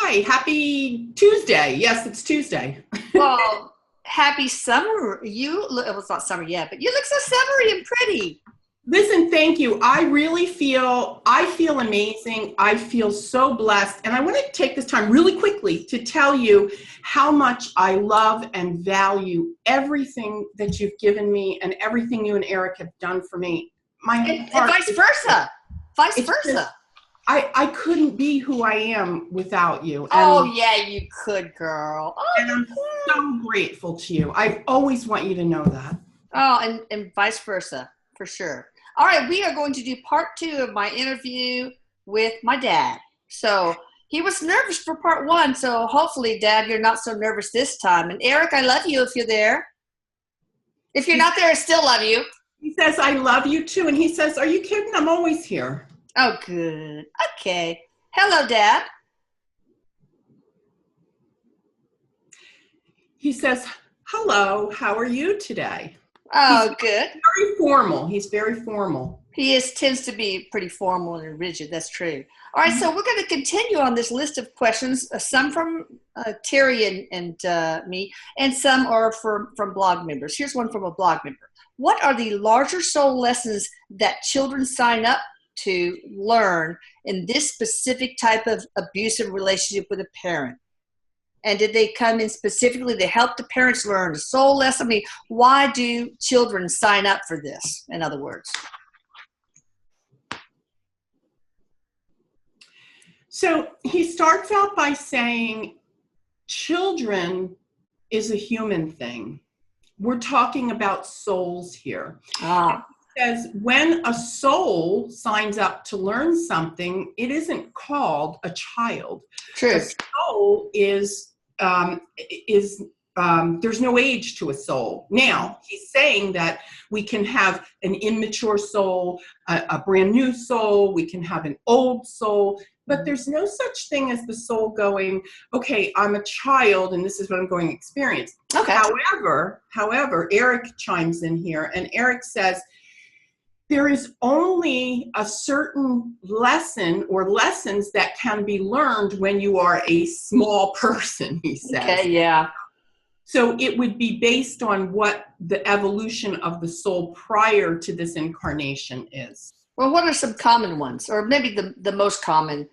Hi, happy Tuesday. Yes, it's Tuesday. Well, happy summer. It was not summer yet, but you look so summery and pretty. Listen, thank you. I feel amazing. I feel so blessed. And I want to take this time really quickly to tell you how much I love and value everything that you've given me and everything you and Erik have done for me. My And heart vice versa. Vice it's just, versa. I couldn't be who I am without you. Oh, yeah, you could, girl. Oh, And you I'm could. so grateful to you. I always want you to know that. Oh, and vice versa, for sure. All right, we are going to do part 2 of my interview with my dad. So he was nervous for part 1, so hopefully, Dad, you're not so nervous this time. And Erik, I love you if you're there. If you're not there, I still love you. He says, I love you too. And he says, are you kidding? I'm always here. Oh, good. Okay. Hello, Dad. He says, hello, how are you today? He's Oh, good. very formal. He's very formal. He tends to be pretty formal and rigid. That's true. All right, so we're going to continue on this list of questions. Some from Terry and me, and some are from blog members. Here's one from a blog member. What are the larger soul lessons that children sign up to learn in this specific type of abusive relationship with a parent? And did they come in specifically to help the parents learn a soul lesson? I mean, why do children sign up for this, in other words? So he starts out by saying, children is a human thing. We're talking about souls here. Ah. He says, when a soul signs up to learn something, it isn't called a child. True. A soul is there's no age to a soul. Now, he's saying that we can have an immature soul, a brand new soul, we can have an old soul, but there's no such thing as the soul going, okay, I'm a child and this is what I'm going to experience. Okay. However, Erik chimes in here, and Erik says, there is only a certain lesson or lessons that can be learned when you are a small person, he says. Okay, yeah. So it would be based on what the evolution of the soul prior to this incarnation is. Well, what are some common ones, or maybe the most common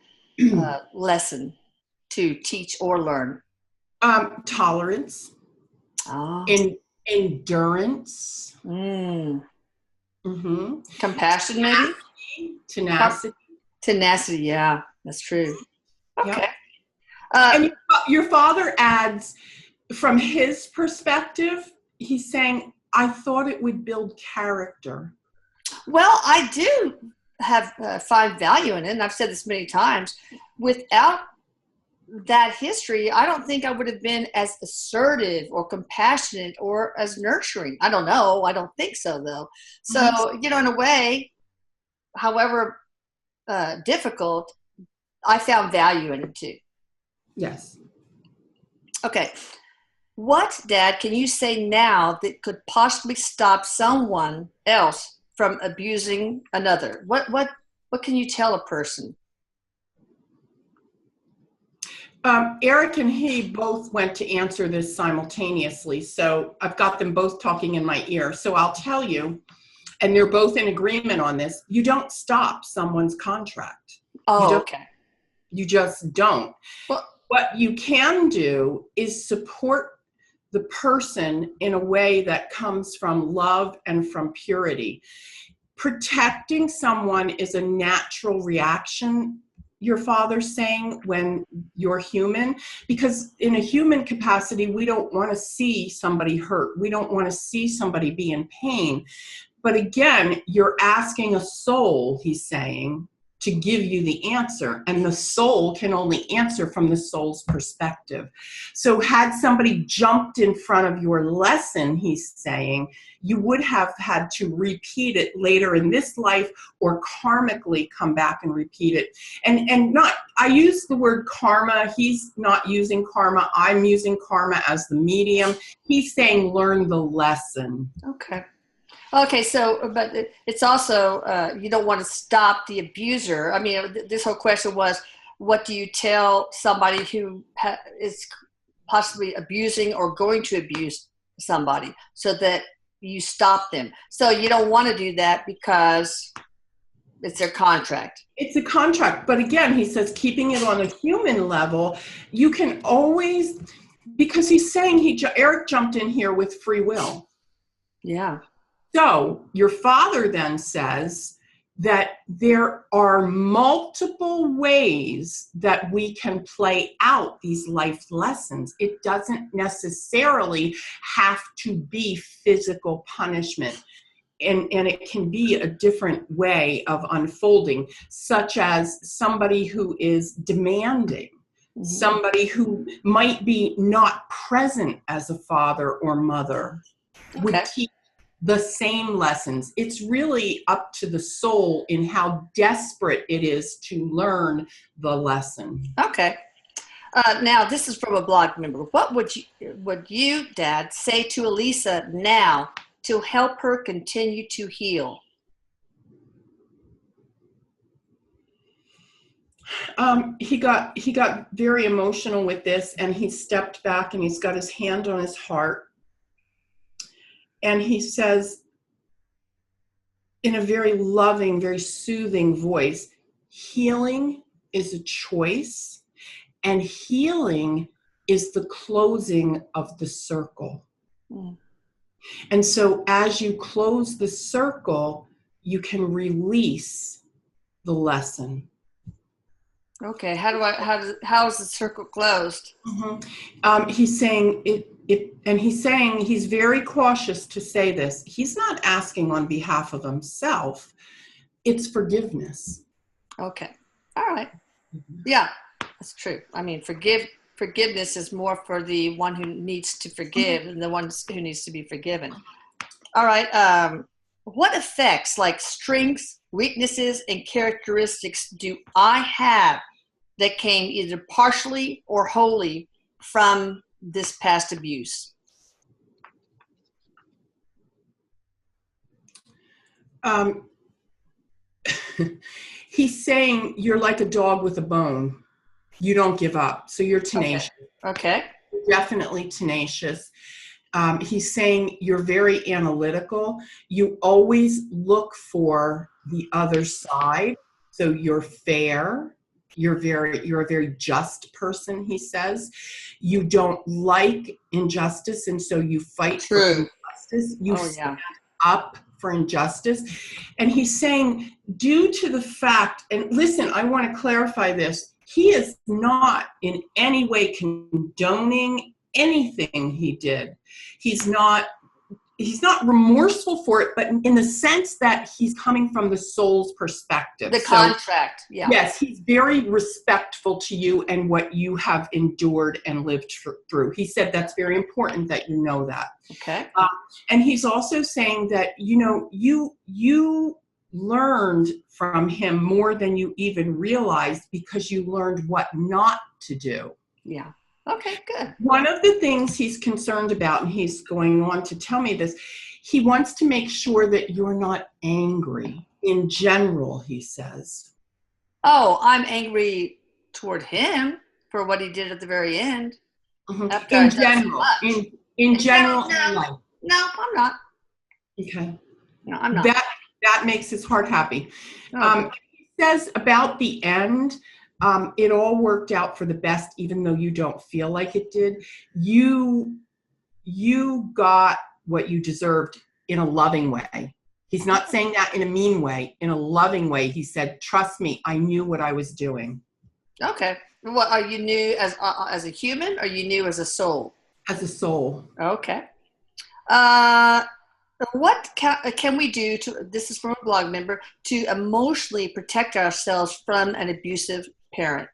lesson to teach or learn? Tolerance, endurance, compassion, maybe? Tenacity. Tenacity, yeah, that's true. Okay. Yep. And your father adds, from his perspective, he's saying, I thought it would build character. Well, I do find value in it, and I've said this many times. Without that history, I don't think I would have been as assertive or compassionate or as nurturing. I don't know. I don't think so, though. So, in a way, however difficult, I found value in it, too. Yes. Okay. What, Dad, can you say now that could possibly stop someone else from abusing another? What can you tell a person? Erik and he both went to answer this simultaneously, so I've got them both talking in my ear. So I'll tell you, and they're both in agreement on this, you don't stop someone's contract. Oh, okay. You just don't. Well, what you can do is support the person in a way that comes from love and from purity. Protecting someone is a natural reaction, your father's saying, when you're human, because in a human capacity, we don't want to see somebody hurt. We don't want to see somebody be in pain. But again, you're asking a soul, he's saying, to give you the answer, and the soul can only answer from the soul's perspective. So had somebody jumped in front of your lesson, he's saying, you would have had to repeat it later in this life or karmically come back and repeat it. And not, I use the word karma, he's not using karma, I'm using karma as the medium. He's saying learn the lesson. Okay, so, but it's also, you don't want to stop the abuser. I mean, this whole question was, what do you tell somebody who is possibly abusing or going to abuse somebody so that you stop them? So you don't want to do that because it's their contract. It's a contract. But again, he says, keeping it on a human level, you can always, because he's saying Erik jumped in here with free will. Yeah. So your father then says that there are multiple ways that we can play out these life lessons. It doesn't necessarily have to be physical punishment. And it can be a different way of unfolding, such as somebody who is demanding, somebody who might be not present as a father or mother, would teach the same lessons. It's really up to the soul in how desperate it is to learn the lesson. Okay. Now, this is from a blog member. What would you, Dad, say to Elisa now to help her continue to heal? He got very emotional with this, and he stepped back and he's got his hand on his heart. And he says, in a very loving, very soothing voice, healing is a choice, and healing is the closing of the circle. And so as you close the circle, you can release the lesson. Okay, how is the circle closed? He's saying and he's saying he's very cautious to say this. He's not asking on behalf of himself. It's forgiveness. Okay, all right. Yeah, that's true. I mean, forgiveness is more for the one who needs to forgive than the one who needs to be forgiven. All right. What effects, like strengths, weaknesses, and characteristics, do I have that came either partially or wholly from this past abuse? He's saying you're like a dog with a bone. You don't give up. So you're tenacious. Okay. You're definitely tenacious. He's saying you're very analytical. You always look for the other side. So you're fair. You're a very just person, he says. You don't like injustice, and so you fight for injustice. You stand up for injustice. And he's saying, due to the fact, and listen, I want to clarify this, he is not in any way condoning anything he did. He's not remorseful for it, but in the sense that he's coming from the soul's perspective. The contract, yeah. Yes, he's very respectful to you and what you have endured and lived through. He said that's very important that you know that. Okay. And he's also saying that, you learned from him more than you even realized because you learned what not to do. Yeah. Okay, good. One of the things he's concerned about, and he's going on to tell me this, he wants to make sure that you're not angry in general, he says. Oh, I'm angry toward him for what he did at the very end. In general. In general. No, I'm not. Okay. No, I'm not. That makes his heart happy. Okay. He says about the end, it all worked out for the best, even though you don't feel like it did. You got what you deserved in a loving way. He's not saying that in a mean way. In a loving way, he said, trust me, I knew what I was doing. Okay. What are you new as a human, or you new as a soul? As a soul. Okay. What can we do this is from a blog member, to emotionally protect ourselves from an abusive parent?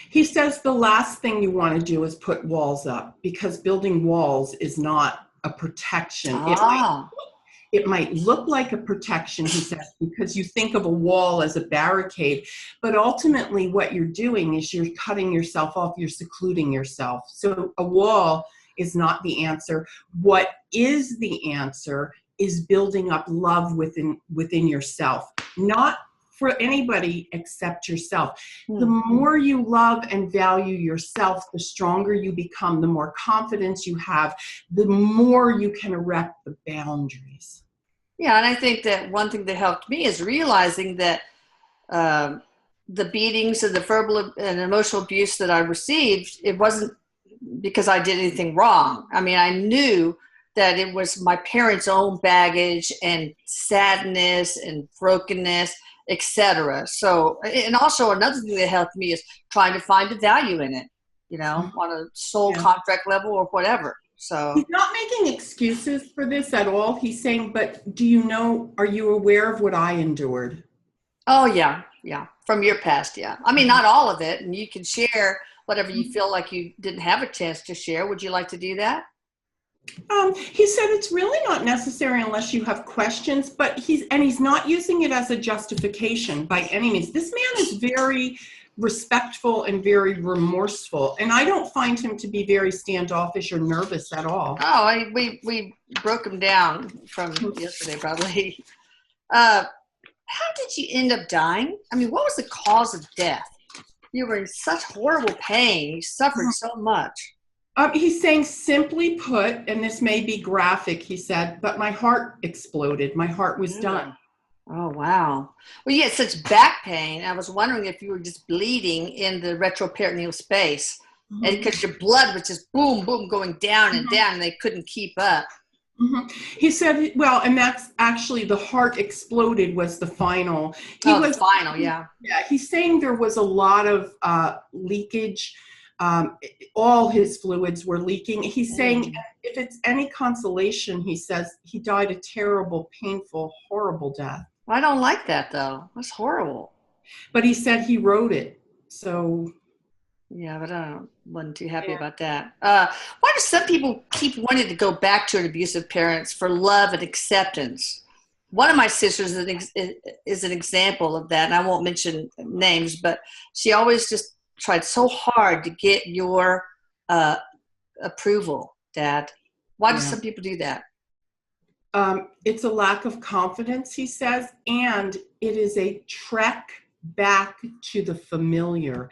He says the last thing you want to do is put walls up, because building walls is not a protection. It might look like a protection, he says, because you think of a wall as a barricade, but ultimately what you're doing is you're cutting yourself off, you're secluding yourself. So a wall is not the answer. What is the answer is building up love within yourself, not for anybody except yourself. The more you love and value yourself, the stronger you become, the more confidence you have, the more you can erect the boundaries. Yeah, and I think that one thing that helped me is realizing that the beatings and the verbal and emotional abuse that I received, it wasn't because I did anything wrong. I mean, I knew that it was my parents' own baggage and sadness and brokenness, etc. So, and also another thing that helped me is trying to find the value in it, you know, on a soul contract level or whatever. So he's not making excuses for this at all. He's saying, but do you know, are you aware of what I endured? Oh, yeah. Yeah. From your past. Yeah. I mean, not all of it. And you can share whatever you feel like you didn't have a chance to share. Would you like to do that? He said it's really not necessary unless you have questions, but he's not using it as a justification by any means. This man is very respectful and very remorseful, and I don't find him to be very standoffish or nervous at all. Oh, we broke him down from yesterday, probably. How did you end up dying? I mean, what was the cause of death? You were in such horrible pain. You suffered so much. He's saying, simply put, and this may be graphic, he said, but my heart exploded. My heart was done. Oh, wow. Well, you had such back pain. I was wondering if you were just bleeding in the retroperitoneal space. And because your blood was just boom, boom, going down and down, and they couldn't keep up. He said, well, and that's actually the heart exploded was the final. The final, yeah. Yeah, he's saying there was a lot of leakage. All his fluids were leaking. He's saying, if it's any consolation, he says he died a terrible, painful, horrible death. I don't like that, though. That's horrible. But he said he wrote it, so... Yeah, but I wasn't too happy about that. Why do some people keep wanting to go back to an abusive parents for love and acceptance? One of my sisters is an example of that, and I won't mention names, but she always just tried so hard to get your approval, Dad. Why do some people do that? It's a lack of confidence, he says, and it is a trek back to the familiar.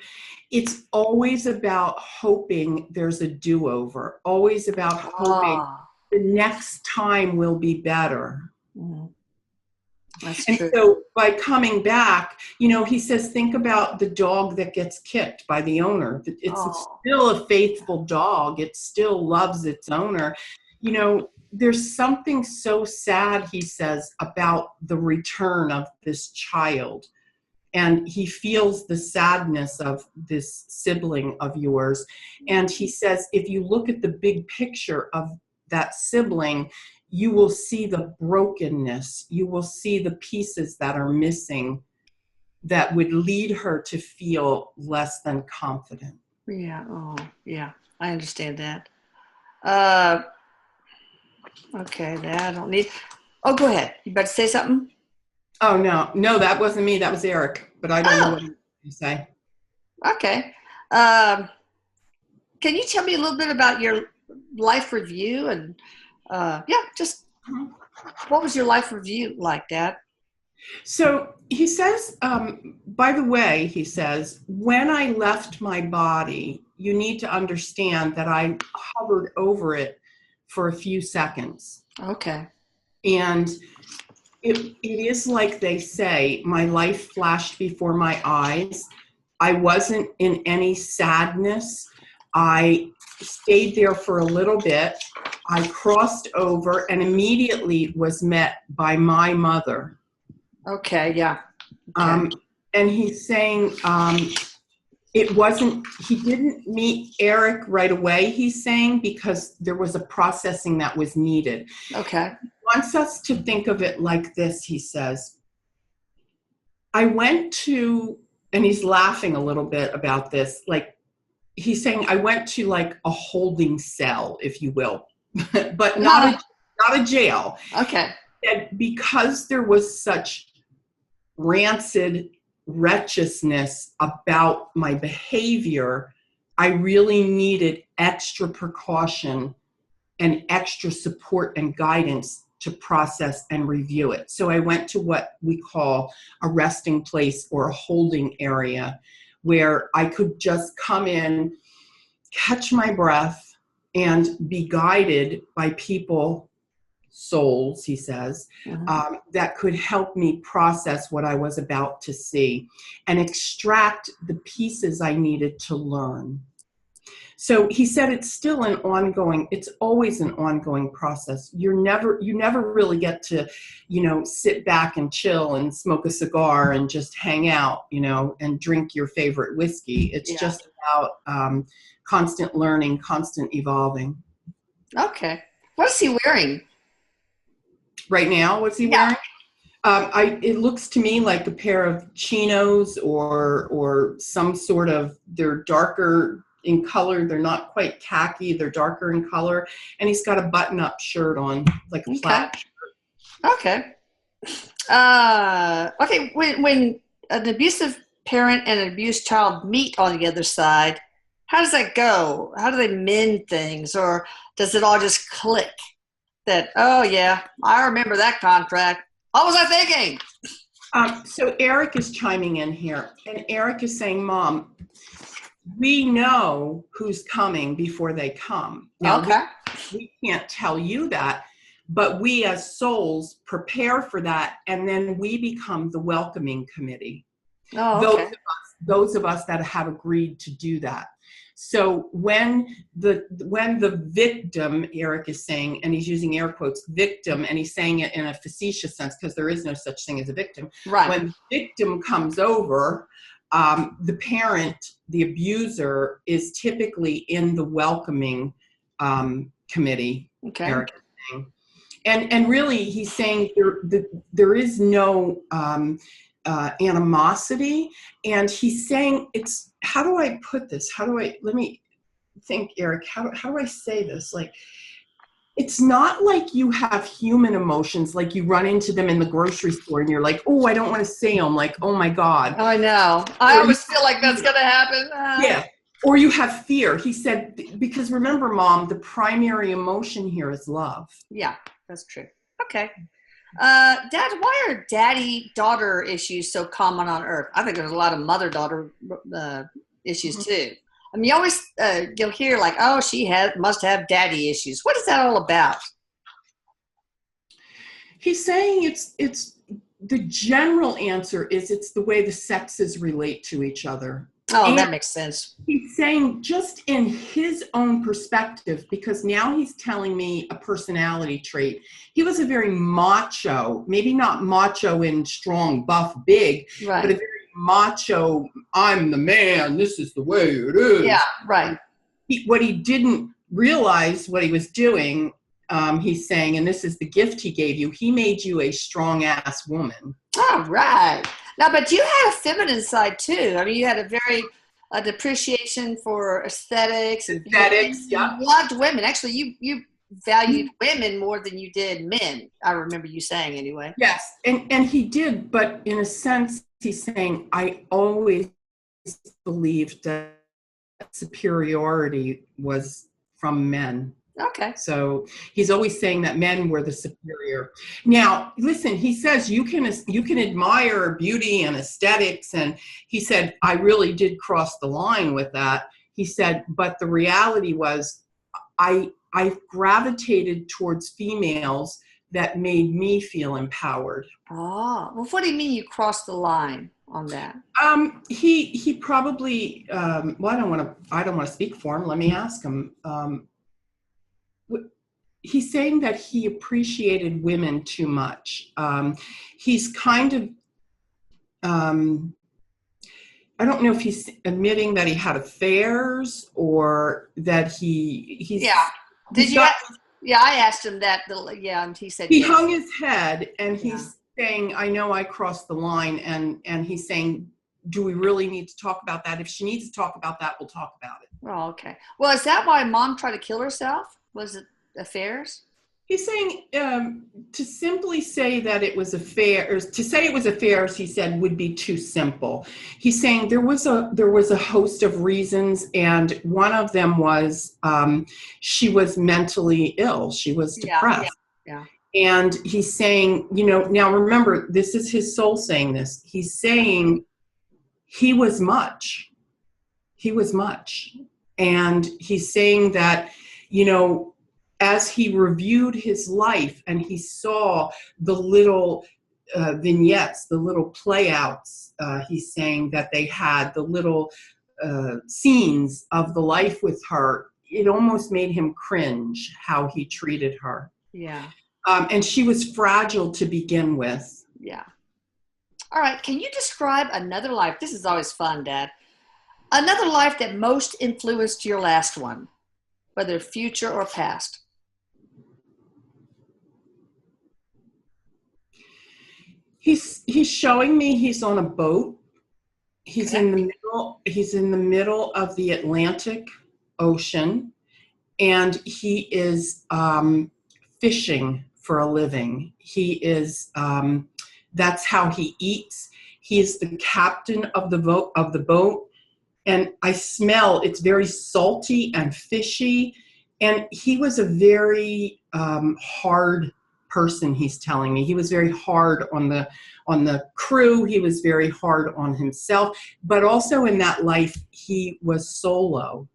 It's always about hoping there's a do-over, always about hoping the next time will be better. That's and true. So by coming back, you know, he says, think about the dog that gets kicked by the owner. It's still a faithful dog. It still loves its owner. You know, there's something so sad, he says, about the return of this child. And he feels the sadness of this sibling of yours. And he says, if you look at the big picture of that sibling, you will see the brokenness. You will see the pieces that are missing that would lead her to feel less than confident. Yeah. Oh, yeah. I understand that. Okay. That I don't need. Oh, go ahead. You about to say something? Oh, no, that wasn't me. That was Erik, but I don't know what you say. Okay. Can you tell me a little bit about your life review? And just what was your life review like, Dad? So he says, by the way, he says, when I left my body, you need to understand that I hovered over it for a few seconds. Okay. And it is like they say, my life flashed before my eyes. I wasn't in any sadness. I stayed there for a little bit. I crossed over and immediately was met by my mother. Okay, yeah. Okay. And he's saying he didn't meet Erik right away, he's saying, because there was a processing that was needed. Okay. Wants us to think of it like this, he says. I went to, and he's laughing a little bit about this, like he's saying, I went to like a holding cell, if you will, but not a jail. Okay. And because there was such rancid wretchedness about my behavior, I really needed extra precaution and extra support and guidance to process and review it. So I went to what we call a resting place or a holding area where I could just come in, catch my breath, and be guided by people, souls, he says, that could help me process what I was about to see and extract the pieces I needed to learn. So he said it's still an ongoing, it's always an ongoing process. You never really get to, sit back and chill and smoke a cigar and just hang out, and drink your favorite whiskey. It's just about constant learning, constant evolving. Okay. What is he wearing? Right now, what's he wearing? It looks to me like a pair of chinos or some sort of, they're darker in color. They're not quite khaki. They're darker in color. And he's got a button-up shirt on, like a plaid shirt. Okay. Okay. When an abusive parent and an abused child meet on the other side, how does that go? How do they mend things? Or does it all just click that, oh, yeah, I remember that contract. What was I thinking? So Erik is chiming in here. And Erik is saying, Mom, we know who's coming before they come. Now, okay. We can't tell you that, but we as souls prepare for that, and then we become the welcoming committee. Oh, okay. Those of us that have agreed to do that. So when the victim, Erik is saying, and he's using air quotes, victim, and he's saying it in a facetious sense because there is no such thing as a victim. Right. When the victim comes over, the parent, the abuser, is typically in the welcoming committee. Okay. Erik is saying. And really, he's saying there is no animosity, and he's saying it's, how do I put this? Let me think, Erik, how do I say this? Like, it's not like you have human emotions, like you run into them in the grocery store and you're like, oh, I don't want to say them, like, oh my God. Oh, I know. I always feel like that's going to happen. Yeah. Or you have fear. He said, because remember, Mom, the primary emotion here is love. Yeah, that's true. Okay. Dad, why are daddy-daughter issues so common on Earth? I think there's a lot of mother-daughter issues too. I mean, you always you'll hear like, oh, she must have daddy issues. What is that all about? He's saying it's the general answer is it's the way the sexes relate to each other. Oh, that makes sense. He's saying just in his own perspective, because now he's telling me a personality trait. He was a very macho, maybe not macho in strong, buff, big, right, but a very macho, I'm the man, this is the way it is. Yeah, right. What he didn't realize what he was doing, he's saying, and this is the gift he gave you, he made you a strong-ass woman. All right. Now, but you had a feminine side too. I mean, you had a depreciation for aesthetics. Aesthetics, yeah. You loved women. Actually, you valued women more than you did men. I remember you saying anyway. Yes, and he did, but in a sense, he's saying, I always believed that superiority was from men. Okay. So he's always saying that men were the superior. Now, listen, he says you can admire beauty and aesthetics, and he said, I really did cross the line with that. He said, but the reality was I gravitated towards females that made me feel empowered. Oh, well, what do you mean you crossed the line on that? He probably well, I don't want to speak for him. Let me ask him. He's saying that he appreciated women too much. He's kind of, I don't know if he's admitting that he had affairs or that he's. Yeah. Did you? Yeah, I asked him that. Yeah, and he said he yes. hung his head, and he's saying, "I know I crossed the line," and he's saying, "Do we really need to talk about that? If she needs to talk about that, we'll talk about it." Oh, okay. Well, is that why Mom tried to kill herself? Was it affairs? He's saying to simply say that it was affairs, to say it was affairs, he said, would be too simple. He's saying there was a host of reasons, and one of them was she was mentally ill. She was depressed. Yeah. And he's saying, you know, now remember, this is his soul saying this. He's saying he was much. He was much. And he's saying that, you know, as he reviewed his life and he saw the little vignettes, the little playouts, he's saying that they had, the little scenes of the life with her, it almost made him cringe how he treated her. Yeah. And she was fragile to begin with. Yeah. All right. Can you describe another life? This is always fun, Dad. Another life that most influenced your last one, whether future or past. He's showing me he's on a boat. He's Okay. in the middle of the Atlantic Ocean, and he is fishing for a living. He is that's how he eats. He is the captain of the boat, and I smell it's very salty and fishy. And he was a very hard person. He's telling me he was very hard on the crew. He was very hard on himself, but also in that life he was solo.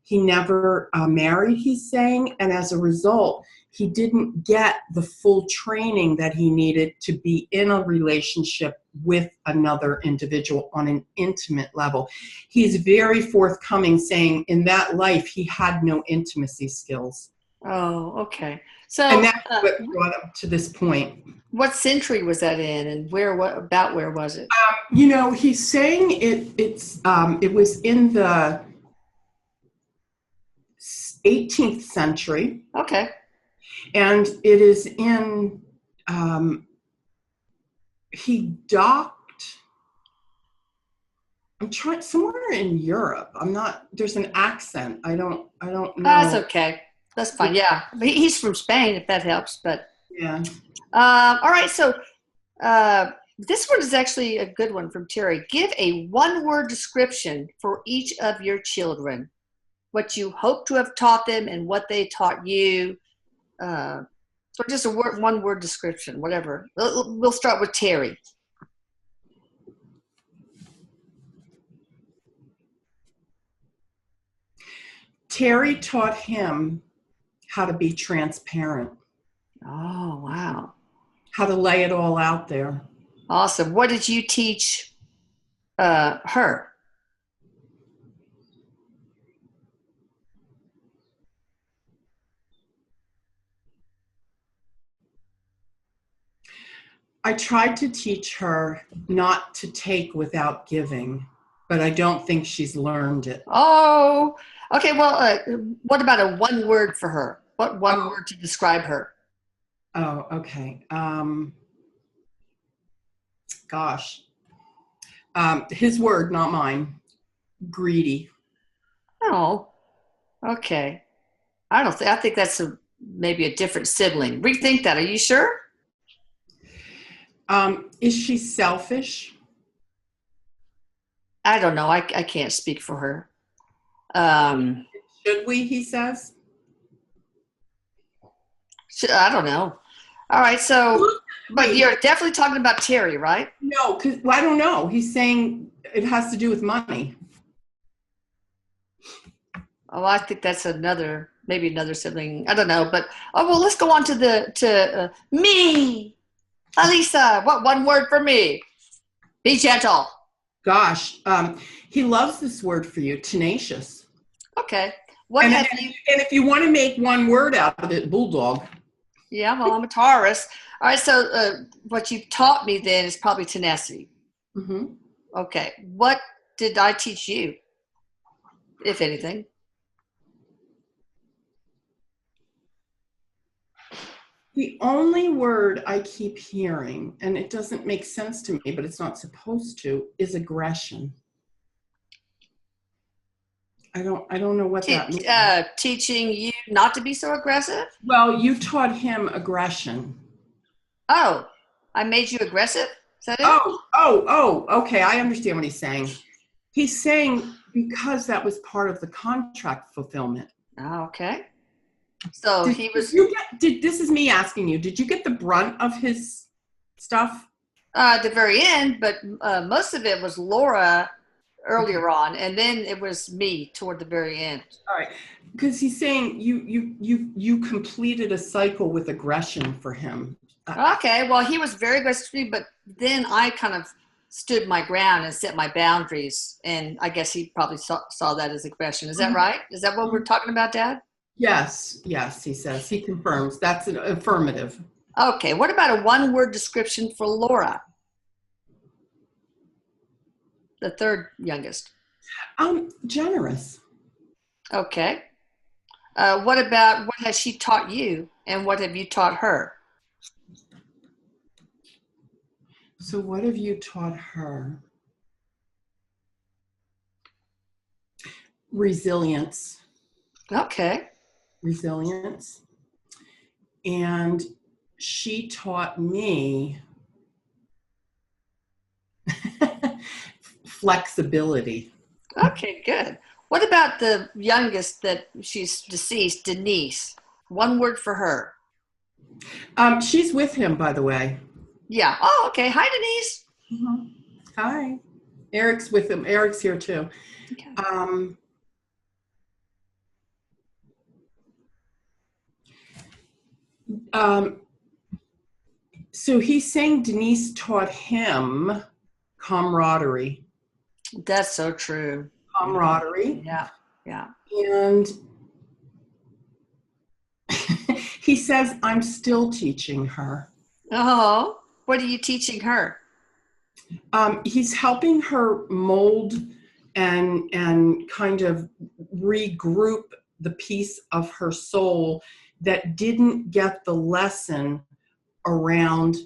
He never married, he's saying, and as a result, he didn't get the full training that he needed to be in a relationship with another individual on an intimate level. He's very forthcoming, saying in that life he had no intimacy skills. Oh, okay. So, And that's what brought him to this point. what century was that in, and where was it? You know, he's saying it was in the 18th century. Okay. And it is in, he docked, I'm trying, somewhere in Europe. There's an accent. I don't know. That's okay. That's fine. Yeah. He's from Spain, if that helps, but. Yeah. All right. So this one is actually a good one from Terry. Give a one-word description for each of your children, what you hope to have taught them and what they taught you. So just a one-word description, whatever. We'll start with Terry. Terry taught him how to be transparent. Oh, wow. How to lay it all out there. Awesome. What did you teach her? I tried to teach her not to take without giving, but I don't think she's learned it. Oh, okay. Well, what about a one word for her? What one word to describe her? Oh, okay. Gosh. His word, not mine. Greedy. Oh, okay. I think that's maybe a different sibling. Rethink that. Are you sure? Is she selfish? I don't know. I can't speak for her. Should we, he says? I don't know. All right. So, but you're definitely talking about Terry, right? No, because I don't know. He's saying it has to do with money. Oh, I think that's maybe another sibling. I don't know. But, well, let's go on to me. Alisa, what one word for me? Be gentle. Gosh, he loves this word for you, tenacious. Okay. And if you want to make one word out of it, bulldog. Yeah, well, I'm a Taurus. All right, so what you taught me then is probably tenacity. Mm-hmm. Okay. What did I teach you, if anything? The only word I keep hearing, and it doesn't make sense to me, but it's not supposed to, is aggression. I don't know what that means. Teaching you not to be so aggressive? Well, you taught him aggression. Oh, I made you aggressive? Is that it? Okay. I understand what he's saying. He's saying because that was part of the contract fulfillment. Oh, okay. So Did he was you get? Did this is me asking you? Did you get the brunt of his stuff? at the very end, but most of it was Laura earlier on, and then it was me toward the very end. All right, because he's saying you completed a cycle with aggression for him. Okay, well, he was very aggressive to me, but then I kind of stood my ground and set my boundaries, and I guess he probably saw that as aggression. Is that right? Is that what we're talking about, Dad? Yes, yes, he says. He confirms. That's an affirmative. Okay, what about a one-word description for Laura, the third youngest? Generous. Okay. What about what has she taught you, and what have you taught her? So what have you taught her? Resilience. Okay. Resilience. And she taught me flexibility. Okay, good. What about the youngest that she's deceased, Denise? One word for her. She's with him, by the way. Yeah. Oh, okay. Hi, Denise. Mm-hmm. Hi. Eric's with him. Eric's here too. Okay. So he's saying Denise taught him camaraderie. That's so true. Camaraderie. Yeah. Yeah. And he says, I'm still teaching her. Oh, what are you teaching her? He's helping her mold and kind of regroup the piece of her soul that didn't get the lesson around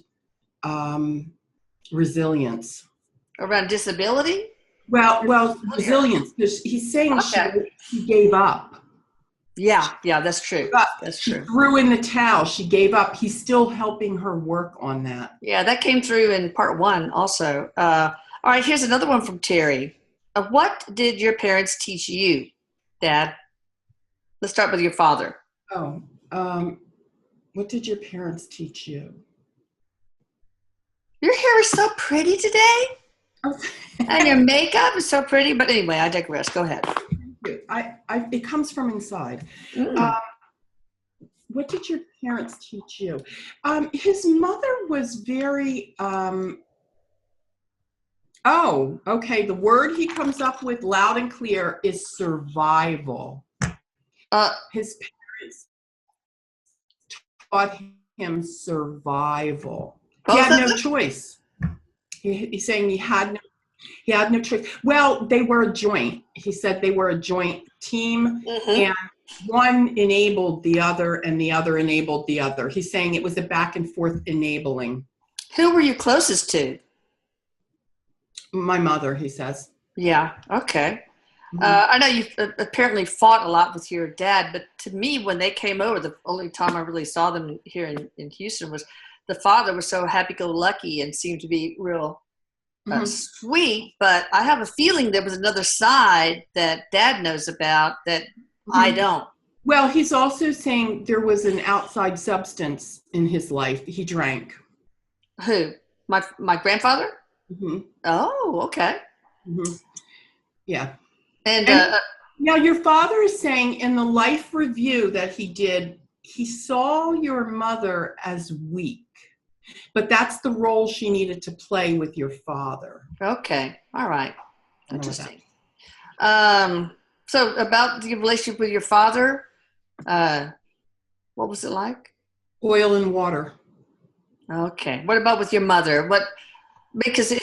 resilience. Around disability? Well, resilience. Because he's saying she gave up. Yeah, that's true. That's She true. threw in the towel. She gave up. He's still helping her work on that. Yeah, that came through in part one also. All right, here's another one from Terry. What did your parents teach you, Dad? Let's start with your father. Oh, what did your parents teach you? Your hair is so pretty today. Oh, And your makeup is so pretty. But anyway, I digress. Go ahead. it comes from inside. What did your parents teach you? His mother was very, the word he comes up with loud and clear is survival. His parents taught him survival. He had no choice. He's saying he had no choice. Well, they were a joint. He said they were a joint team, and one enabled the other, and the other enabled the other. He's saying it was a back and forth enabling. Who were you closest to? My mother, he says. Yeah. Okay. I know you apparently fought a lot with your dad, but to me, when they came over, the only time I really saw them here in Houston was the father was so happy-go-lucky and seemed to be real sweet. But I have a feeling there was another side that Dad knows about that I don't. Well, he's also saying there was an outside substance in his life. He drank. Who? My grandfather? Mm-hmm. Oh, okay. Mm-hmm. Yeah. And now your father is saying in the life review that he did, he saw your mother as weak, but that's the role she needed to play with your father. Okay. All right. Interesting. So about the relationship with your father, what was it like? Oil and water. Okay. What about with your mother? Because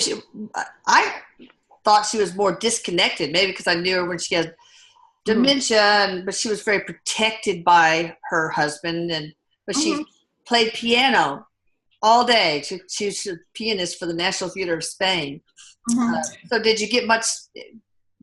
I thought she was more disconnected, maybe because I knew her when she had dementia, but she was very protected by her husband, but she played piano all day. She was a pianist for the National Theater of Spain. So did you get much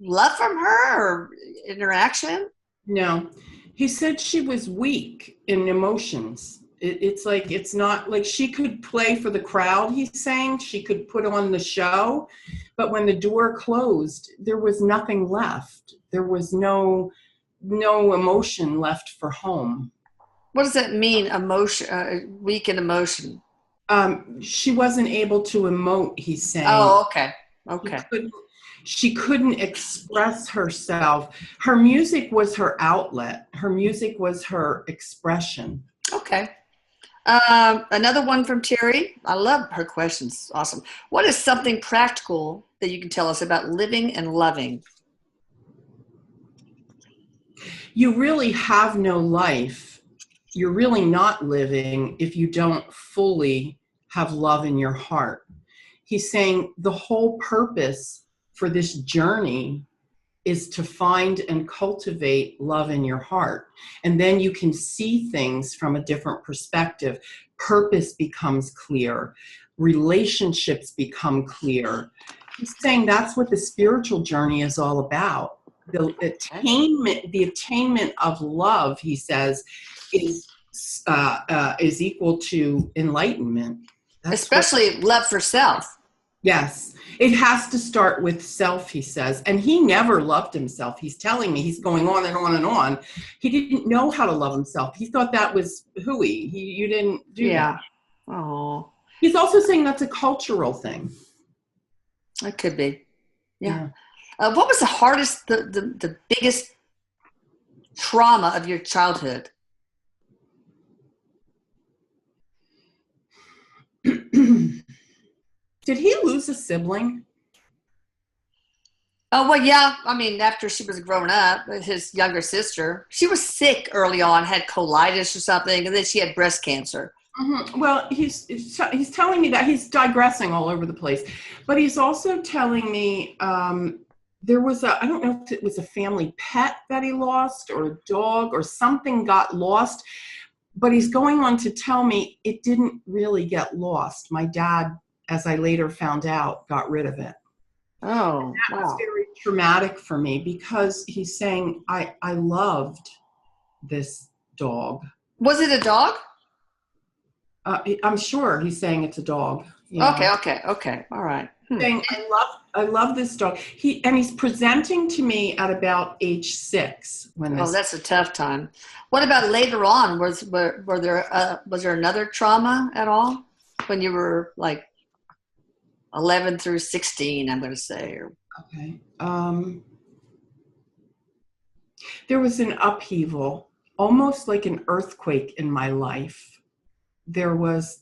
love from her or interaction? No. He said she was weak in emotions. It's like, it's not like she could play for the crowd, he's saying. She could put on the show. But when the door closed, there was nothing left. There was no emotion left for home. What does that mean? Emotion, weak in emotion. She wasn't able to emote, he's saying. Oh, okay. She Okay. couldn't, she couldn't express herself. Her music was her outlet. Her music was her expression. Okay. Another one from Terry. I love her questions. Awesome. What is something practical that you can tell us about living and loving? You really have no life. You're really not living if you don't fully have love in your heart. He's saying the whole purpose for this journey is to find and cultivate love in your heart. And then you can see things from a different perspective. Purpose becomes clear. Relationships become clear. He's saying that's what the spiritual journey is all about. The attainment of love, he says, is equal to enlightenment. That's what, Especially love for self. yes, it has to start with self, he says. And he never loved himself. He's telling me, he's going on and on and on. He didn't know how to love himself. He thought that was hooey. You didn't do Yeah. that. Oh, He's also saying that's a cultural thing. it could be. Yeah. Yeah. What was the hardest, the biggest trauma of your childhood? Did he lose a sibling? Oh, well, yeah. I mean, after she was growing up, his younger sister, she was sick early on, had colitis or something, and then she had breast cancer. Mm-hmm. Well, he's telling me that. He's digressing all over the place, but he's also telling me there was I don't know if it was a family pet that he lost or a dog or something got lost, but he's going on to tell me it didn't really get lost. My dad, as I later found out, got rid of it. Oh, That was wow. very traumatic for me because he's saying I loved this dog. Was it a dog? I'm sure he's saying it's a dog. Okay, Yeah. okay. All right. Saying I love this dog. He's presenting to me at about age 6 when Oh, this. that's a tough time. What about later on? Was there another trauma at all when you were like 11 through 16? I'm going to say. Or, Okay. There was an upheaval, almost like an earthquake in my life. There was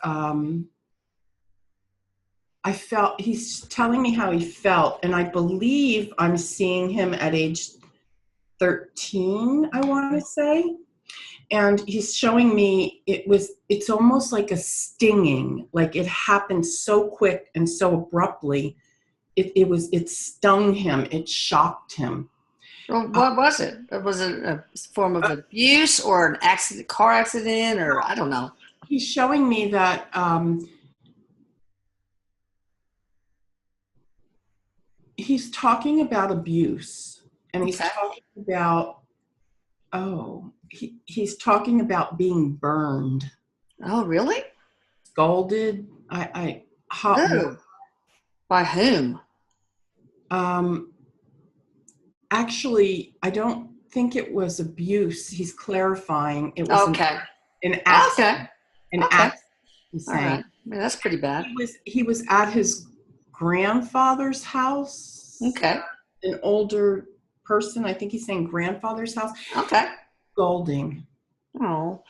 he's telling me how he felt, and I believe I'm seeing him at age 13, I want to say. And he's showing me it's almost like a stinging, like it happened so quick and so abruptly. It stung him, it shocked him. well, what was it? Was it a form of abuse or an accident, car accident, or I don't know? He's showing me that he's talking about abuse, and he's Okay. talking about he's talking about being burned, Oh, really? scalded. I hot water. Oh, by whom? Um, Actually, I don't think it was abuse. He's clarifying it was Okay. an accident. Okay. An Okay. accident. He's All saying right. Yeah, that's pretty bad. he was at his grandfather's house. Okay. An older person. I think he's saying grandfather's house. Okay. Scolding. Oh.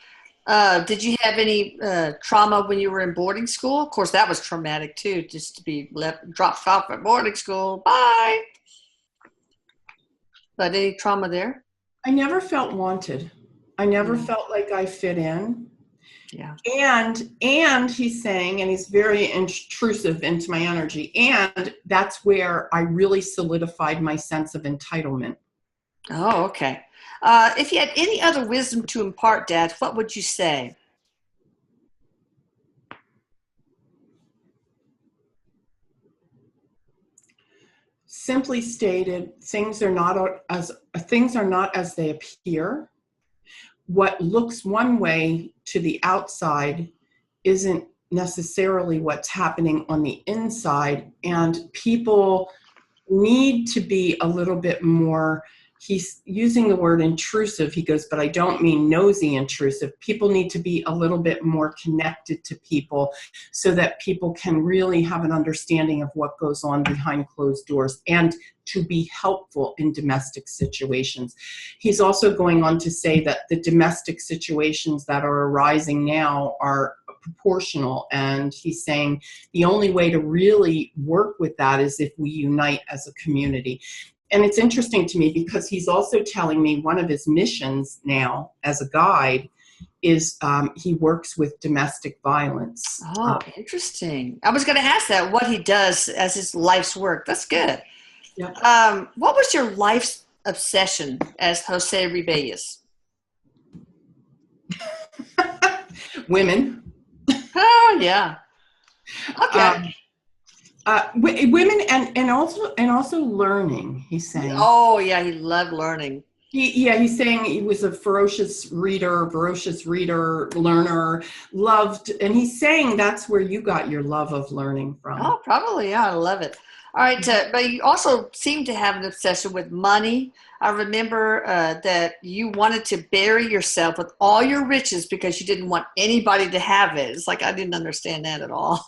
Did you have any trauma when you were in boarding school? Of course, that was traumatic too, just to be dropped off at boarding school. Bye. But any trauma there? I never felt wanted. I never felt like I fit in. Yeah. And he's saying, and he's very intrusive into my energy, and that's where I really solidified my sense of entitlement. Oh, okay. If you had any other wisdom to impart, Dad, what would you say? Simply stated, things are not as they appear. What looks one way to the outside isn't necessarily what's happening on the inside, and people need to be a little bit more he's using the word intrusive. He goes, but I don't mean nosy intrusive. People need to be a little bit more connected to people so that people can really have an understanding of what goes on behind closed doors and to be helpful in domestic situations. He's also going on to say that the domestic situations that are arising now are proportional, and he's saying the only way to really work with that is if we unite as a community. And it's interesting to me because he's also telling me one of his missions now as a guide is he works with domestic violence. Oh, interesting. I was going to ask that, what he does as his life's work. That's good. Yeah. What was your life's obsession as Jose Rebellious? Women. Oh, yeah. Okay. Women and also learning, he's saying. Oh, yeah, he loved learning. He's saying he was a voracious reader, learner, loved, and he's saying that's where you got your love of learning from. Oh, probably, yeah, I love it. All right, but you also seem to have an obsession with money. I remember that you wanted to bury yourself with all your riches because you didn't want anybody to have it. It's like I didn't understand that at all.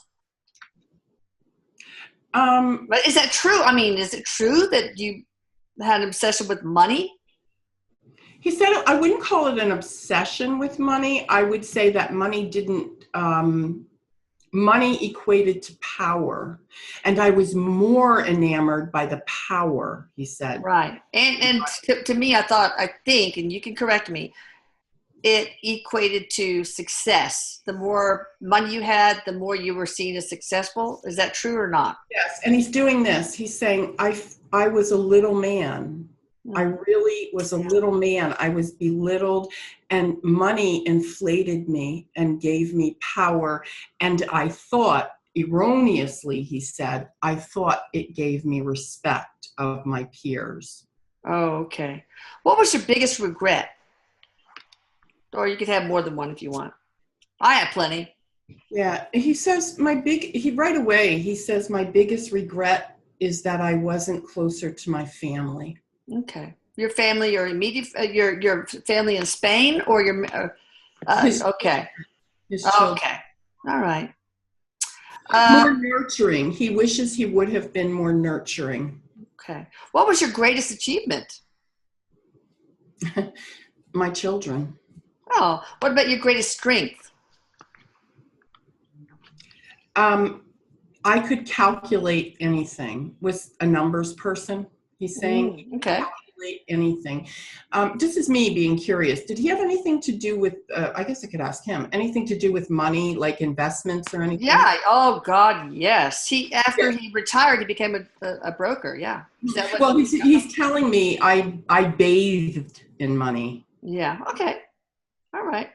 But is that true? I mean, is it true that you had an obsession with money? He said, I wouldn't call it an obsession with money. I would say that money equated to power. And I was more enamored by the power, he said. Right. And to me, I think, and you can correct me, it equated to success. The more money you had, the more you were seen as successful. Is that true or not? Yes. And he's doing this. He's saying, I was a little man. I really was a little man. I was belittled, and money inflated me and gave me power. And I thought, erroneously, he said, I thought it gave me respect of my peers. Oh, okay. What was your biggest regret? Or you could have more than one if you want. I have plenty. Yeah. He says, right away, he says, my biggest regret is that I wasn't closer to my family. Okay. Your family, your immediate, your family in Spain, or your okay. His children. Okay. All right. More nurturing. He wishes he would have been more nurturing. Okay. What was your greatest achievement? My children. Oh, what about your greatest strength? I could calculate anything. Was a numbers person, he's saying. Okay. Calculate anything. This is me being curious. Did he have anything to do with, I guess I could ask him, anything to do with money, like investments or anything? Yeah. Oh, God, yes. After he retired, he became a broker. Yeah. Well, he's telling me I bathed in money. Yeah. Okay. All right.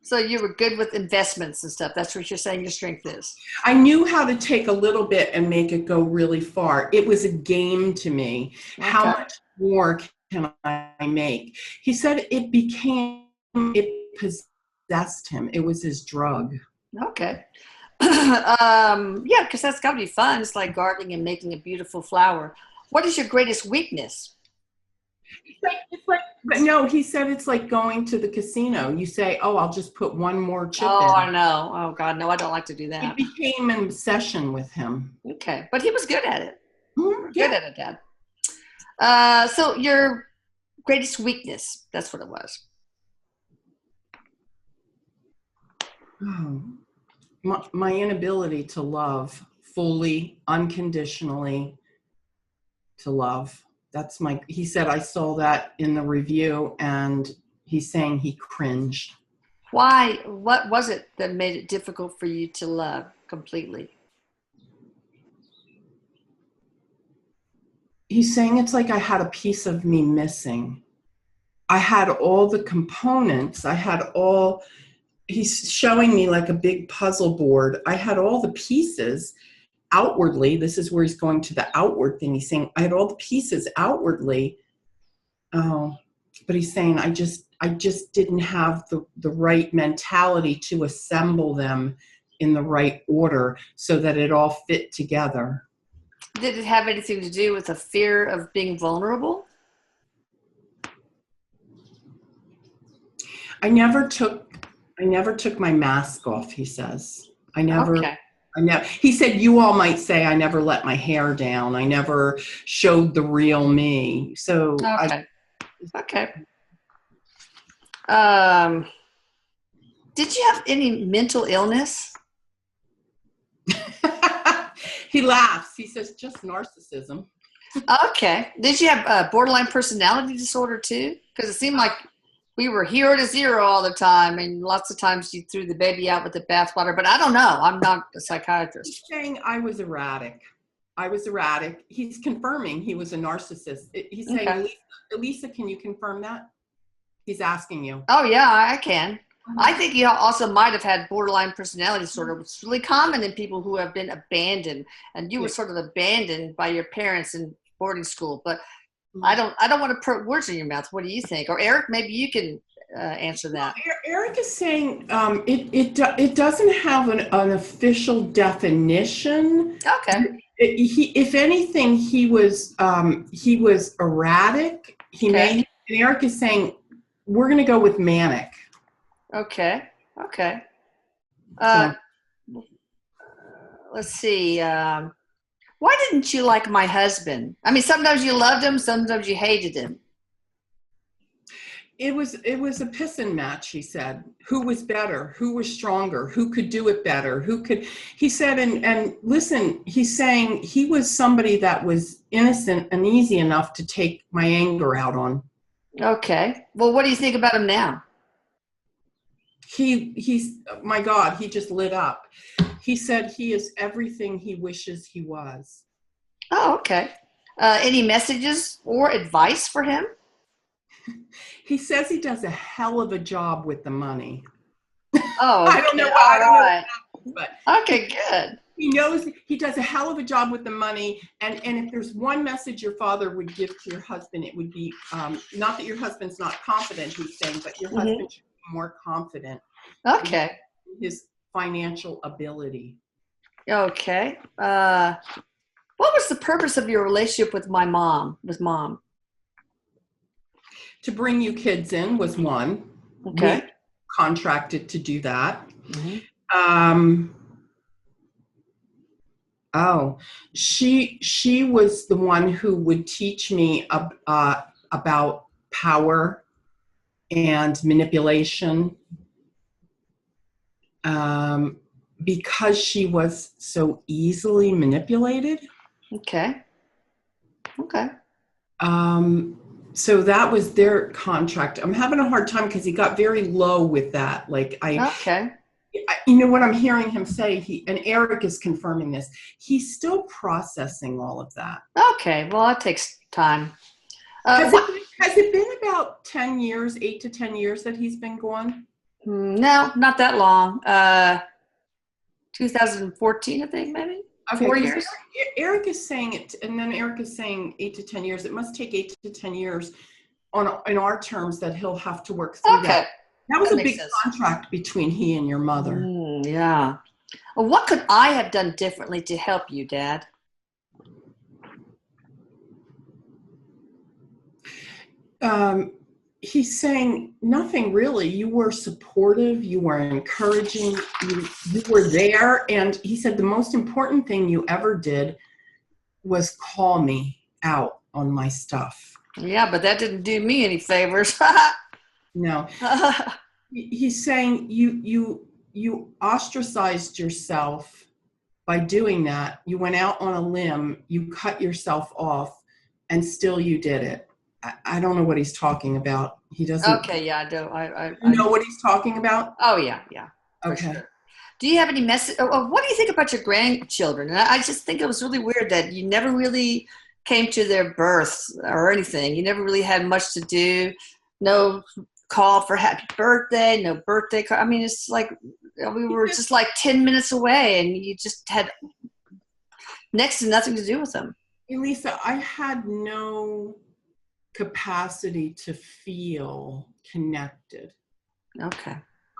So you were good with investments and stuff. That's what you're saying your strength is. I knew how to take a little bit and make it go really far. It was a game to me. Okay. How much more can I make? He said it possessed him. It was his drug. Okay. Yeah, because that's got to be fun. It's like gardening and making a beautiful flower. What is your greatest weakness? But no, he said it's like going to the casino. You say, oh, I'll just put one more chip in. Oh, I know. Oh, God, no, I don't like to do that. It became an obsession with him. Okay, but he was good at it. Mm-hmm. Good at it, Dad. So your greatest weakness, that's what it was. Oh, my inability to love fully, unconditionally, to love. He said, I saw that in the review, and he's saying he cringed. Why? What was it that made it difficult for you to love completely? He's saying it's like I had a piece of me missing. I had all the components. He's showing me like a big puzzle board. I had all the pieces. Outwardly, this is where he's going to the outward thing. He's saying, I had all the pieces outwardly. Oh, but he's saying, I just didn't have the right mentality to assemble them in the right order so that it all fit together. Did it have anything to do with a fear of being vulnerable? I never took my mask off, he says. Okay. He said, you all might say I never let my hair down. I never showed the real me. So Okay. Okay. Um, did you have any mental illness? He laughs. He says, just narcissism. Okay. Did you have borderline personality disorder too? Because it seemed like we were 0 to 0 all the time, and lots of times you threw the baby out with the bathwater. But I don't know. I'm not a psychiatrist. He's saying I was erratic. He's confirming he was a narcissist. He's saying, Okay. Lisa, can you confirm that? He's asking you. Oh yeah, I can. I think you also might have had borderline personality disorder, which is really common in people who have been abandoned, and you were sort of abandoned by your parents in boarding school. But I don't want to put words in your mouth. What do you think? Or Eric, maybe you can answer that. Erik is saying it doesn't have an official definition. Okay. If anything, he was erratic. And Erik is saying we're going to go with manic. Okay. Let's see. Why didn't you like my husband? I mean, sometimes you loved him, sometimes you hated him. It was a pissing match, he said. Who was better? Who was stronger? Who could do it better? He said, and listen, he's saying he was somebody that was innocent and easy enough to take my anger out on. Okay. Well, what do you think about him now? He's my God, he just lit up. He said he is everything he wishes he was. Oh, okay. Any messages or advice for him? He says he does a hell of a job with the money. Oh, I don't know why. But okay, good. He knows he does a hell of a job with the money. And if there's one message your father would give to your husband, it would be not that your husband's not confident, he's saying, but your husband should be more confident. Okay. In his financial ability. Okay. What was the purpose of your relationship with mom? To bring you kids in was one. Okay. We contracted to do that. Mm-hmm. She was the one who would teach me about power and manipulation. Because she was so easily manipulated. Okay. So that was their contract. I'm having a hard time because he got very low with that. You know what I'm hearing him say, and Erik is confirming this, he's still processing all of that. Okay, well, that takes time. Has it been about 10 years, 8 to 10 years that he's been gone? No, not that long. 2014, I think, maybe. Okay, 4 years. Erik is saying it, and then Erik is saying 8 to 10 years. It must take 8 to 10 years in our terms that he'll have to work through that. That was a big contract between he and your mother. Yeah. Well, what could I have done differently to help you, Dad? He's saying nothing really. You were supportive. You were encouraging. You were there. And he said the most important thing you ever did was call me out on my stuff. Yeah, but that didn't do me any favors. No. He's saying you ostracized yourself by doing that. You went out on a limb. You cut yourself off, and still you did it. I don't know what he's talking about. He doesn't. Okay, yeah, I do. I know what he's talking about? Oh, yeah. Okay. Sure. Do you have any message? What do you think about your grandchildren? And I just think it was really weird that you never really came to their births or anything. You never really had much to do. No call for happy birthday, no birthday card. I mean, it's like we were just like 10 minutes away and you just had next to nothing to do with them. Elisa, I had no capacity to feel connected. Okay.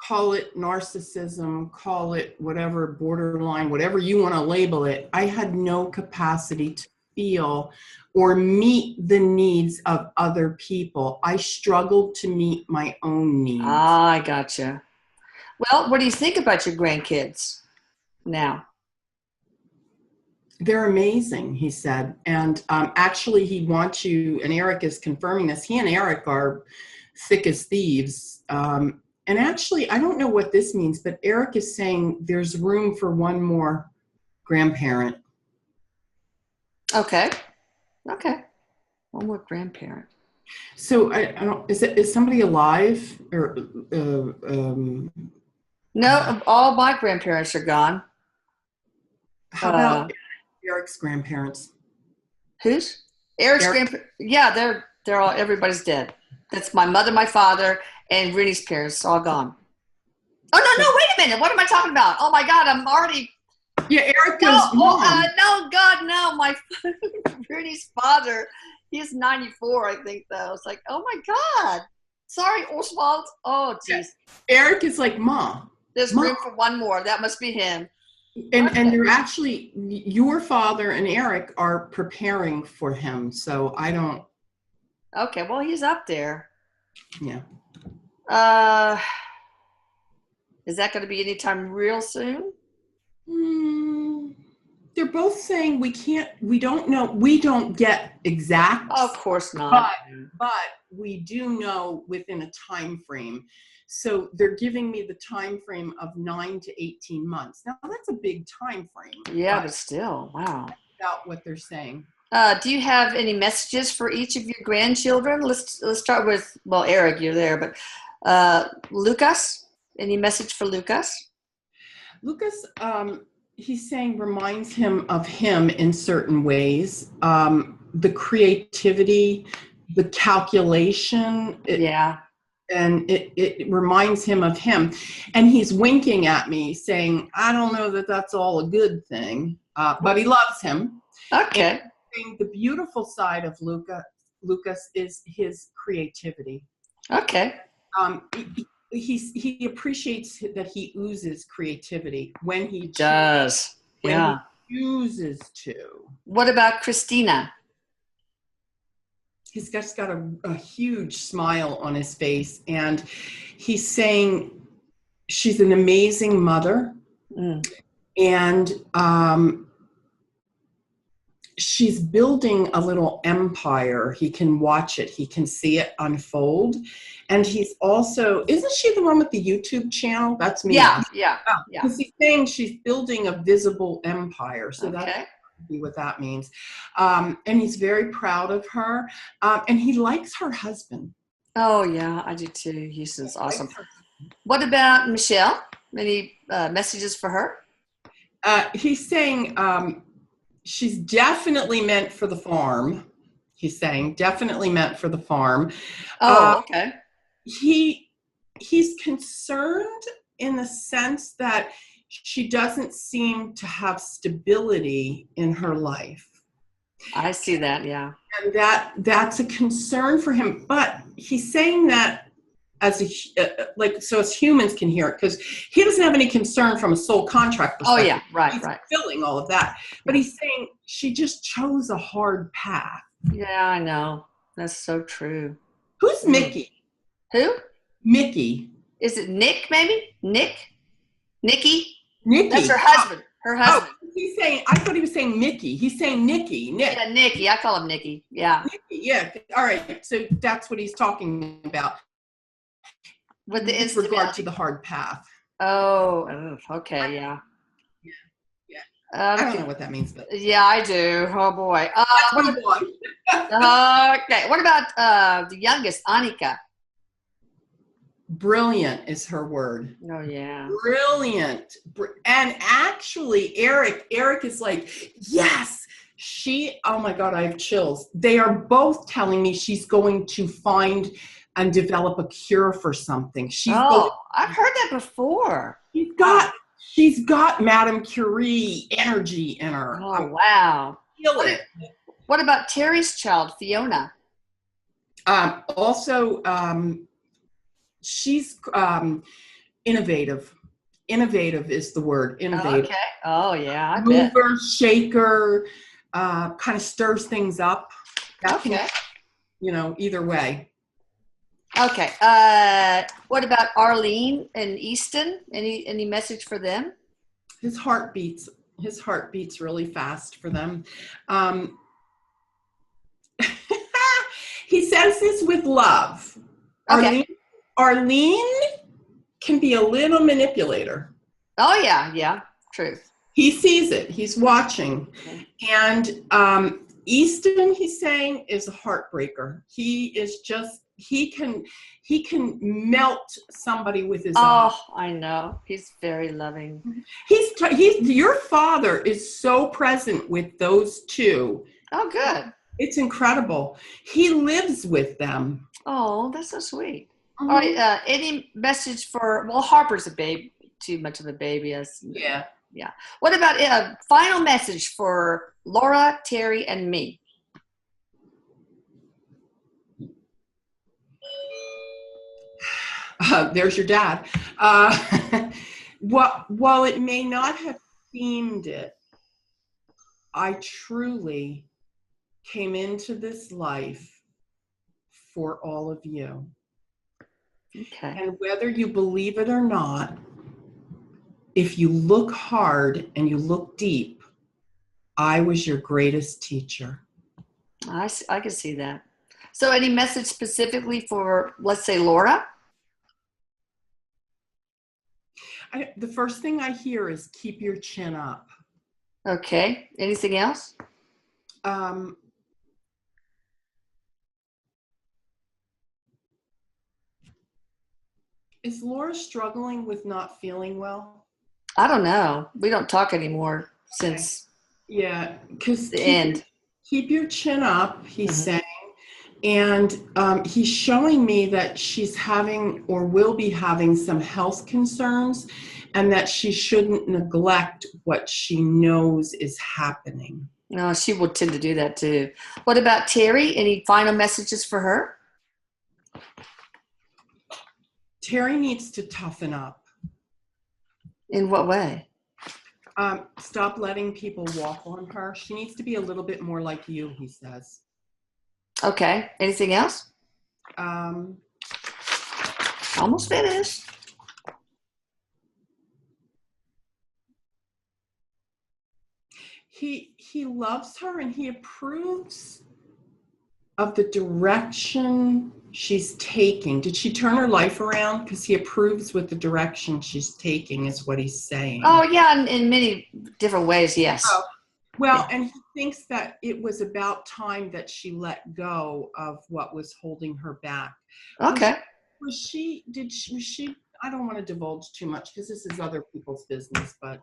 Call it narcissism, call it whatever, borderline, whatever you want to label it. I had no capacity to feel or meet the needs of other people. I struggled to meet my own needs. Ah, I gotcha. Well, what do you think about your grandkids now? They're amazing, he said. And actually, he wants you, and Erik is confirming this. He and Erik are thick as thieves. And actually, I don't know what this means, but Erik is saying there's room for one more grandparent. Okay. One more grandparent. So I don't. Is somebody alive or? No, all my grandparents are gone. How about Erik's grandparents? Whose? Erik's grandparents. Yeah, they're all. Everybody's dead. That's my mother, my father, and Rennie's parents, all gone. Oh no! Wait a minute. What am I talking about? Oh my God! I'm already. Yeah, Erik goes. No, no, God, no! My Rennie's father. He's 94, I think. Though it's like, oh my God. Sorry, Oswald. Oh, jeez. Erik is like, Mom. There's room for one more. That must be him. And they're actually, your father and Erik are preparing for him. So I don't. Okay, well, he's up there. Yeah. Is that going to be anytime real soon? They're both saying we don't know. We don't get exact. Of course not. But we do know within a time frame. So they're giving me the time frame of 9 to 18 months. Now that's a big time frame. Yeah, but still, wow. That's about what they're saying. Do you have any messages for each of your grandchildren? Let's start with, well, Erik, you're there, but Lucas, any message for Lucas? Lucas, he's saying reminds him of him in certain ways. The creativity, the calculation. And it reminds him of him. And he's winking at me saying, I don't know that that's all a good thing, but he loves him. Okay. And the beautiful side of Lucas is his creativity. Okay. He appreciates that he oozes creativity when he does. When he chooses to. What about Christina? He's just got a huge smile on his face, and he's saying she's an amazing mother, and she's building a little empire. He can watch it. He can see it unfold. And he's also, isn't she the one with the YouTube channel? That's me. Yeah. Because he's saying she's building a visible empire. So that's what that means. And he's very proud of her. And he likes her husband. Oh, yeah, I do too. Houston's awesome. What about Michelle? Any messages for her? He's saying she's definitely meant for the farm. He's saying definitely meant for the farm. Oh, okay. He's concerned in the sense that she doesn't seem to have stability in her life. I see that, yeah. And that's a concern for him. But he's saying that as so as humans can hear it, because he doesn't have any concern from a soul contract perspective. Oh yeah, right. He's fulfilling all of that. But he's saying she just chose a hard path. Yeah, I know. That's so true. Who's Mickey? Who? Mickey. Is it Nick, maybe? Nikki? Nikki. That's her husband. Her husband. Oh, he's saying, I thought he was saying Mickey. He's saying Nikki. Nick. Yeah, Nikki. I call him Nikki. Yeah. Nikki, yeah. All right. So that's what he's talking about. With regard to the hard path. Oh, okay. Yeah. I don't know what that means, but yeah, I do. Oh boy. Okay. What about the youngest, Annika? Brilliant is her word. Oh yeah. Brilliant. And actually, Erik is like, yes. Oh my God, I have chills. They are both telling me she's going to find and develop a cure for something. I've heard that before. She's got Madame Curie energy in her. Oh, wow. Feel it. What about Terry's child, Fiona? Also, she's innovative. Innovative is the word. Innovative. Okay. Oh, yeah. Mover, shaker. kind of stirs things up. That Okay. can, either way. Okay. What about Arlene and Easton? Any message for them? His heart beats really fast for them. He says this with love. Okay. Arlene can be a little manipulator. Oh yeah, true. He sees it. He's watching. Okay. And Easton, he's saying, is a heartbreaker. He can melt somebody with his eyes. Oh, I know. He's very loving. Your father is so present with those two. Oh, good. It's incredible. He lives with them. Oh, that's so sweet. Mm-hmm. All right. Any message for, Harper's a baby, too much of a baby. Yeah. Yeah. What about a final message for Laura, Terry, and me? There's your dad. While it may not have seemed it, I truly came into this life for all of you. Okay. And whether you believe it or not, if you look hard and you look deep, I was your greatest teacher. I can see that. So any message specifically for, let's say, Laura? The first thing I hear is keep your chin up. Okay. Anything else? Is Laura struggling with not feeling well? I don't know. We don't talk anymore since because the end. Keep your chin up, he's saying. And he's showing me that she's having or will be having some health concerns and that she shouldn't neglect what she knows is happening. No, she will tend to do that too. What about Terry? Any final messages for her? Terry needs to toughen up. In what way? Stop letting people walk on her. She needs to be a little bit more like you, he says. Okay. Anything else? Almost finished. He loves her and he approves of the direction she's taking. Did she turn her life around? Because he approves with the direction she's taking is what he's saying. Oh, yeah, in many different ways, yes. Oh, well, and he thinks that it was about time that she let go of what was holding her back. Okay. Was she, I don't want to divulge too much because this is other people's business, but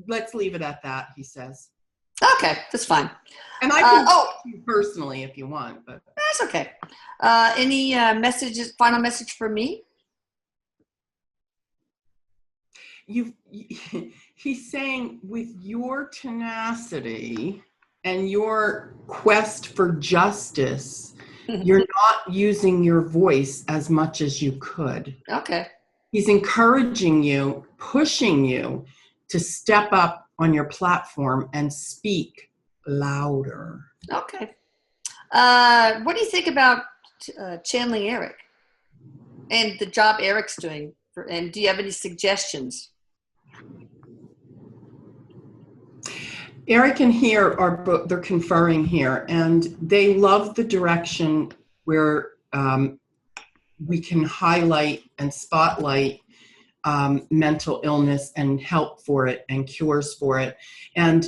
let's leave it at that, he says. Okay, that's fine. And I can talk to you personally if you want, but that's okay. Any messages? Final message for me? He's saying with your tenacity and your quest for justice, you're not using your voice as much as you could. Okay. He's encouraging you, pushing you to step up on your platform and speak louder. Okay. What do you think about channeling Erik and the job Erik's doing? And do you have any suggestions? Erik and they're conferring here, and they love the direction where we can highlight and spotlight mental illness and help for it and cures for it and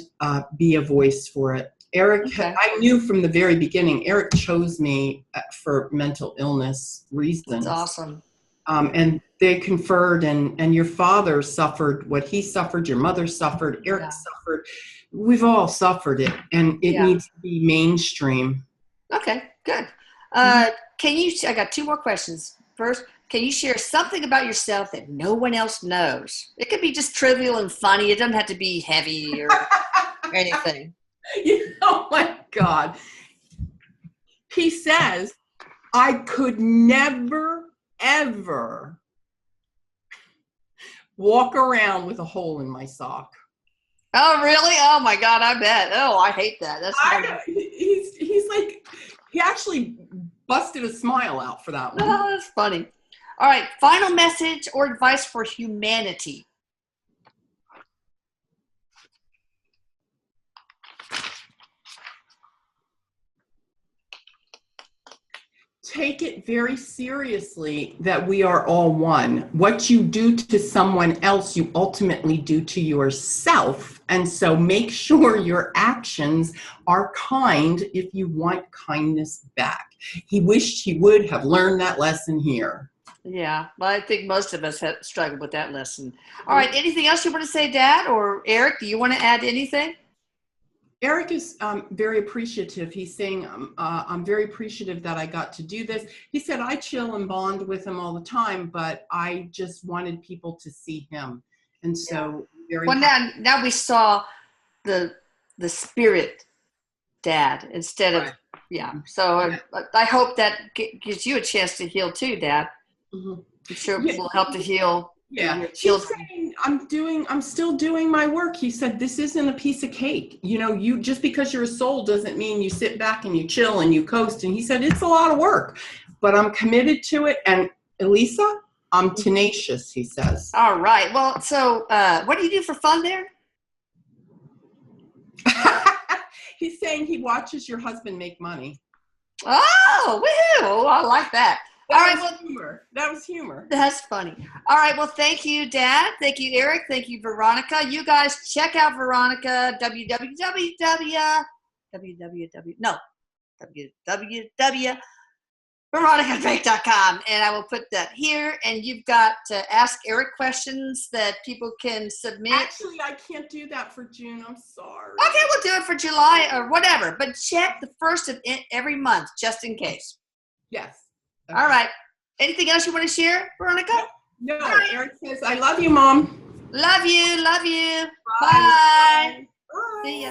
be a voice for it. Erik, okay. I knew from the very beginning, Erik chose me for mental illness reasons. That's awesome. And they conferred, and your father suffered what he suffered, your mother suffered, Erik suffered. We've all suffered it, and it needs to be mainstream. Okay, good. I got two more questions. First, can you share something about yourself that no one else knows? It could be just trivial and funny. It doesn't have to be heavy or anything. Oh my God. He says, I could never, ever walk around with a hole in my sock. Oh, really? Oh my God, I bet. Oh, I hate that. That's I funny. know. He's like, he actually busted a smile out for that one. Oh, that's funny. All right, final message or advice for humanity. Take it very seriously that we are all one. What you do to someone else, you ultimately do to yourself. And so make sure your actions are kind if you want kindness back. He wished he would have learned that lesson here. Yeah, well, I think most of us have struggled with that lesson. All right, anything else you want to say, Dad or Eric? Do you want to add anything? Erik is very appreciative. He's saying, I'm very appreciative that I got to do this. He said, I chill and bond with him all the time, but I just wanted people to see him. And so very Well, now we saw the spirit Dad instead of, right. yeah. So I hope that gives you a chance to heal too, Dad. Mm-hmm. I'm sure it will help to heal Yeah, your he's children. saying I'm still doing my work. He said, this isn't a piece of cake. You know, you just because you're a soul doesn't mean you sit back and you chill and you coast. And he said, it's a lot of work, but I'm committed to it. And Elisa, I'm tenacious, he says. All right. Well, so what do you do for fun there? He's saying he watches your husband make money. Oh, woohoo! I like that. All right, well, humor. That was humor. That's funny. All right, well, thank you, Dad. Thank you, Eric. Thank you, Veronica. You guys check out Veronica, www.veronicadrake.com, and I will put that here. And you've got Ask Eric questions that people can submit. Actually, I can't do that for June. I'm sorry. Okay, we'll do it for July or whatever, but check the first of every month just in case. Yes. Okay. All right. Anything else you want to share, Veronica? No. Right. Eric says, I love you, Mom. Love you. Love you. Bye. Bye. Bye. See ya.